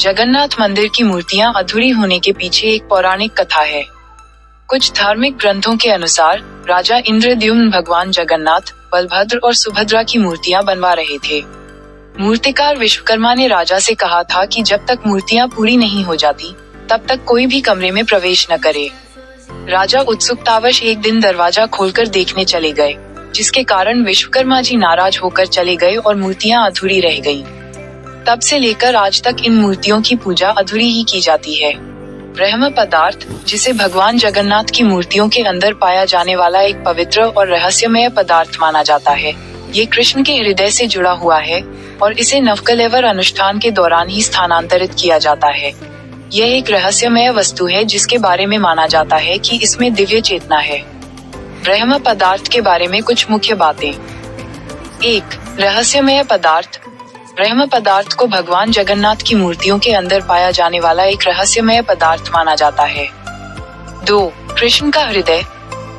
जगन्नाथ मंदिर की मूर्तियां अधूरी होने के पीछे एक पौराणिक कथा है। कुछ धार्मिक ग्रंथों के अनुसार राजा इंद्रद्युम्न भगवान जगन्नाथ, बलभद्र और सुभद्रा की मूर्तियां बनवा रहे थे। मूर्तिकार विश्वकर्मा ने राजा से कहा था कि जब तक मूर्तियां पूरी नहीं हो जाती, तब तक कोई भी कमरे में प्रवेश न करे। राजा उत्सुकतावश एक दिन दरवाजा खोलकर देखने चले गए, जिसके कारण विश्वकर्मा जी नाराज होकर चले गए और मूर्तियां अधूरी रह गईं। तब से लेकर आज तक इन मूर्तियों की पूजा अधूरी ही की जाती है। ब्रह्म पदार्थ, जिसे भगवान जगन्नाथ की मूर्तियों के अंदर पाया जाने वाला एक पवित्र और रहस्यमय पदार्थ माना जाता है, ये कृष्ण के हृदय से जुड़ा हुआ है और इसे नवकलेवर अनुष्ठान के दौरान ही स्थानांतरित किया जाता है। यह एक रहस्यमय वस्तु है जिसके बारे में माना जाता है कि इसमें दिव्य चेतना है। ब्रह्म पदार्थ के बारे में कुछ मुख्य बातें। 1. रहस्यमय पदार्थ। ब्रह्म पदार्थ को भगवान जगन्नाथ की मूर्तियों के अंदर पाया जाने वाला एक रहस्यमय पदार्थ माना जाता है। 2. कृष्ण का हृदय।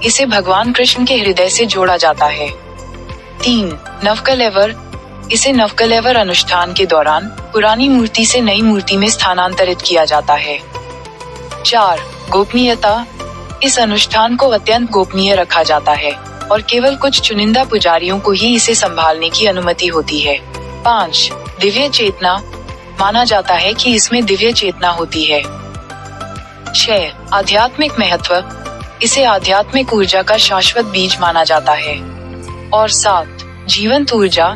इसे भगवान कृष्ण के हृदय से जोड़ा जाता है। 3. नवकलेवर। इसे नवकलेवर अनुष्ठान के दौरान पुरानी मूर्ति से नई मूर्ति में स्थानांतरित किया जाता है। 4. गोपनीयता। इस अनुष्ठान को अत्यंत गोपनीय रखा जाता है और केवल कुछ चुनिंदा पुजारियों को ही इसे संभालने की अनुमति होती है। 5. दिव्य चेतना। माना जाता है कि इसमें दिव्य चेतना होती है। 6. आध्यात्मिक महत्व। इसे आध्यात्मिक ऊर्जा का शाश्वत बीज माना जाता है। और 7. जीवंत ऊर्जा।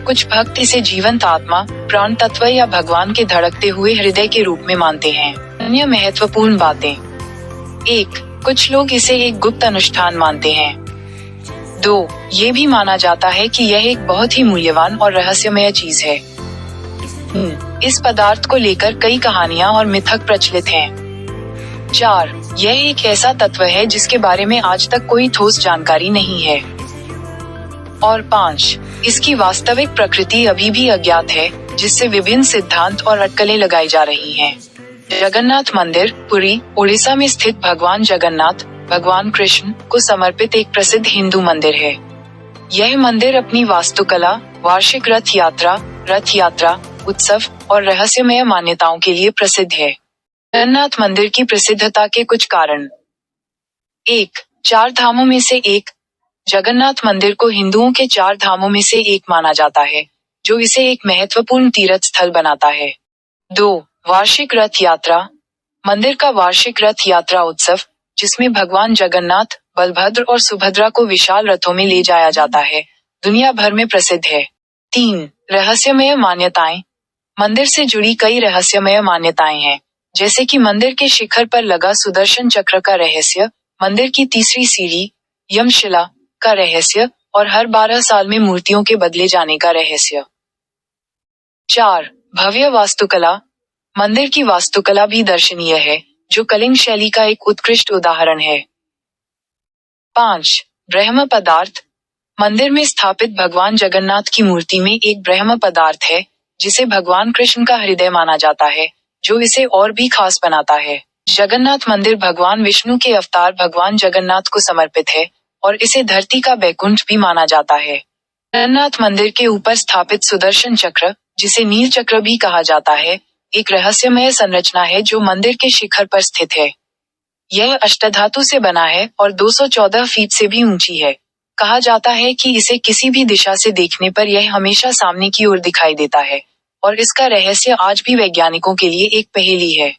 कुछ भक्त इसे जीवंत आत्मा, प्राण तत्व या भगवान के धड़कते हुए हृदय के रूप में मानते हैं। अन्य महत्वपूर्ण बातें। 1. कुछ लोग इसे एक गुप्त अनुष्ठान मानते हैं। 2. ये भी माना जाता है कि यह एक बहुत ही मूल्यवान और रहस्यमय चीज है। इस पदार्थ को लेकर कई कहानियां और मिथक प्रचलित हैं। 4. यह एक ऐसा तत्व है जिसके बारे में आज तक कोई ठोस जानकारी नहीं है। और 5. इसकी वास्तविक प्रकृति अभी भी अज्ञात है, जिससे विभिन्न सिद्धांत और अटकलें लगाई जा रही हैं। जगन्नाथ मंदिर, पुरी, ओडिशा में स्थित भगवान जगन्नाथ, भगवान कृष्ण को समर्पित एक प्रसिद्ध हिंदू मंदिर है। यह मंदिर अपनी वास्तुकला, वार्षिक रथ यात्रा, उत्सव और रहस्यमय मान्यताओं के लिए प्रसिद्ध है। जगन्नाथ मंदिर की प्रसिद्धता के कुछ कारण। 1. 4 धामों में से एक। जगन्नाथ मंदिर को हिंदुओं के 4 धामों में से एक माना जाता है, जो इसे एक महत्वपूर्ण तीर्थ स्थल बनाता है। 2. वार्षिक रथ यात्रा। मंदिर का वार्षिक रथ यात्रा उत्सव, जिसमें भगवान जगन्नाथ, बलभद्र और सुभद्रा को विशाल रथों में ले जाया जाता है, दुनिया भर में प्रसिद्ध है। 3. रहस्यमय मान्यताएं। मंदिर से जुड़ी कई रहस्यमय मान्यताएं हैं, जैसे कि मंदिर के शिखर पर लगा सुदर्शन चक्र का रहस्य, मंदिर की तीसरी सीढ़ी, यमशिला का रहस्य और हर 12 साल में मूर्तियों के बदले जाने का रहस्य। 4. भव्य वास्तुकला। मंदिर की वास्तुकला भी दर्शनीय है, जो कलिंग शैली का एक उत्कृष्ट उदाहरण है। 5. ब्रह्म पदार्थ। मंदिर में स्थापित भगवान जगन्नाथ की मूर्ति में एक ब्रह्म पदार्थ है, जिसे भगवान कृष्ण का हृदय माना जाता है, जो इसे और भी खास बनाता है। जगन्नाथ मंदिर भगवान विष्णु के अवतार भगवान जगन्नाथ को समर्पित है और इसे धरती का बैकुंठ भी माना जाता है। जगन्नाथ मंदिर के ऊपर स्थापित सुदर्शन चक्र, जिसे नील चक्र भी कहा जाता है, एक रहस्यमय संरचना है जो मंदिर के शिखर पर स्थित है। यह अष्टधातु से बना है और 214 फीट से भी ऊंची है। कहा जाता है कि इसे किसी भी दिशा से देखने पर यह हमेशा सामने की ओर दिखाई देता है और इसका रहस्य आज भी वैज्ञानिकों के लिए एक पहेली है।